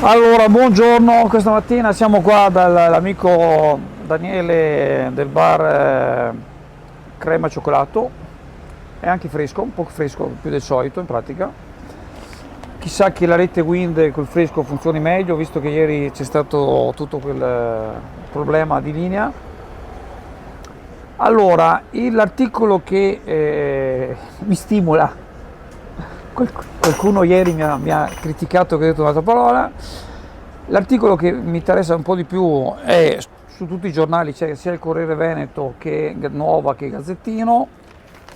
Allora, buongiorno, questa mattina siamo qua dall'amico Daniele del bar Crema e Cioccolato, è anche fresco, un po' fresco più del solito in pratica. Chissà che la rete Wind col fresco funzioni meglio, visto che ieri c'è stato tutto quel problema di linea. Allora, l'articolo che mi stimola, qualcuno ieri mi ha criticato che ho detto un'altra parola. L'articolo che mi interessa un po' di più è su tutti i giornali, c'è sia il Corriere Veneto che Nuova che Gazzettino,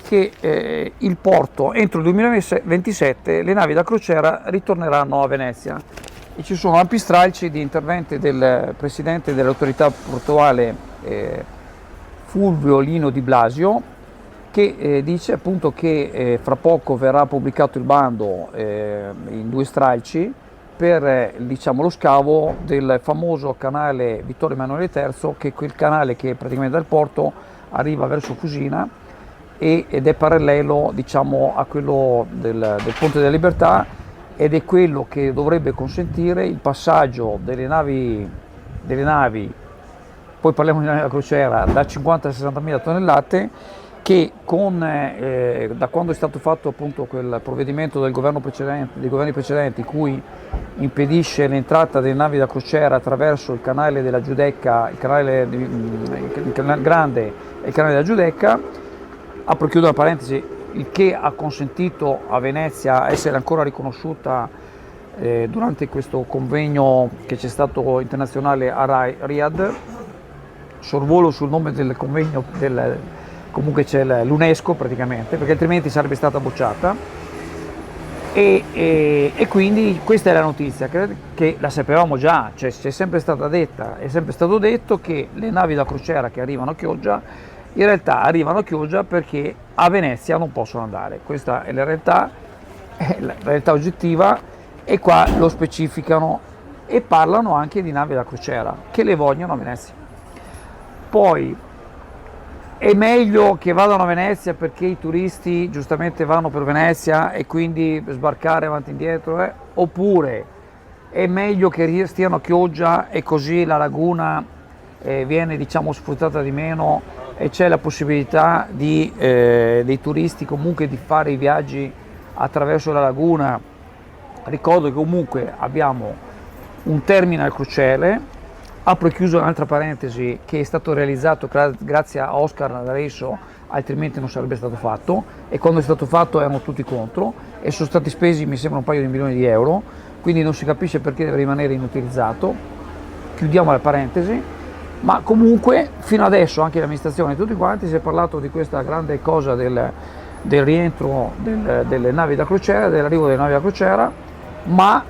che il porto entro il 2027 le navi da crociera ritorneranno a Venezia e ci sono ampi stralci di interventi del presidente dell'autorità portuale Fulvio Lino Di Blasio, che dice appunto che fra poco verrà pubblicato il bando in due stralci per diciamo, lo scavo del famoso canale Vittorio Emanuele III, che è quel canale che praticamente dal porto arriva verso Fusina ed è parallelo diciamo, a quello del Ponte della Libertà, ed è quello che dovrebbe consentire il passaggio delle navi, poi parliamo di navi da crociera, da 50 a 60 mila tonnellate, che da quando è stato fatto appunto quel provvedimento del governo precedente, dei governi precedenti, in cui impedisce l'entrata delle navi da crociera attraverso il canale della Giudecca, il canale grande e il canale della Giudecca, apro e chiudo la parentesi, il che ha consentito a Venezia essere ancora riconosciuta durante questo convegno che c'è stato internazionale a Riyadh. Sorvolo sul nome del convegno, comunque c'è l'UNESCO praticamente, perché altrimenti sarebbe stata bocciata. E quindi questa è la notizia, che la sapevamo già, cioè c'è sempre stata detta, è sempre stato detto che le navi da crociera che arrivano a Chioggia in realtà arrivano a Chioggia perché a Venezia non possono andare. Questa è la realtà oggettiva, e qua lo specificano e parlano anche di navi da crociera che le vogliono a Venezia. Poi è meglio che vadano a Venezia perché i turisti giustamente vanno per Venezia e quindi sbarcare avanti e indietro, oppure è meglio che stiano a Chioggia e così la laguna viene diciamo sfruttata di meno e c'è la possibilità dei turisti comunque di fare i viaggi attraverso la laguna. Ricordo che comunque abbiamo un terminal crociere, apro e chiuso un'altra parentesi, che è stato realizzato grazie a Oscar D'Areso, altrimenti non sarebbe stato fatto, e quando è stato fatto erano tutti contro e sono stati spesi mi sembra un paio di milioni di euro, quindi non si capisce perché deve rimanere inutilizzato. Chiudiamo la parentesi, ma comunque fino adesso anche l'amministrazione e tutti quanti si è parlato di questa grande cosa del rientro delle navi da crociera, dell'arrivo delle navi da crociera, ma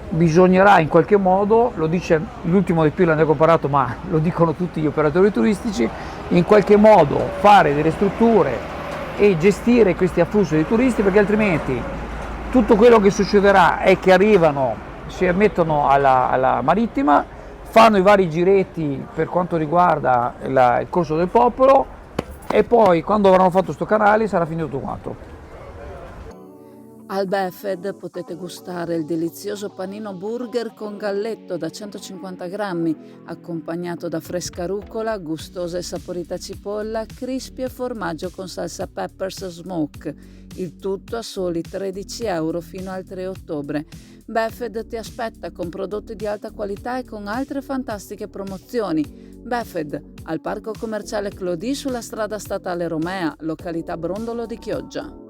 bisognerà in qualche modo, lo dice l'ultimo del PIL l'hanno comparato, ma lo dicono tutti gli operatori turistici, in qualche modo fare delle strutture e gestire questi afflussi di turisti, perché altrimenti tutto quello che succederà è che arrivano, si mettono alla marittima, fanno i vari giretti per quanto riguarda il corso del popolo, e poi quando avranno fatto sto canale sarà finito tutto quanto. Al Buffett potete gustare il delizioso panino burger con galletto da 150 grammi, accompagnato da fresca rucola, gustosa e saporita cipolla, crispy e formaggio con salsa peppers smoke. Il tutto a soli 13 euro fino al 3 ottobre. Buffett ti aspetta con prodotti di alta qualità e con altre fantastiche promozioni. Buffett, al parco commerciale Clodì sulla strada statale Romea, località Brondolo di Chioggia.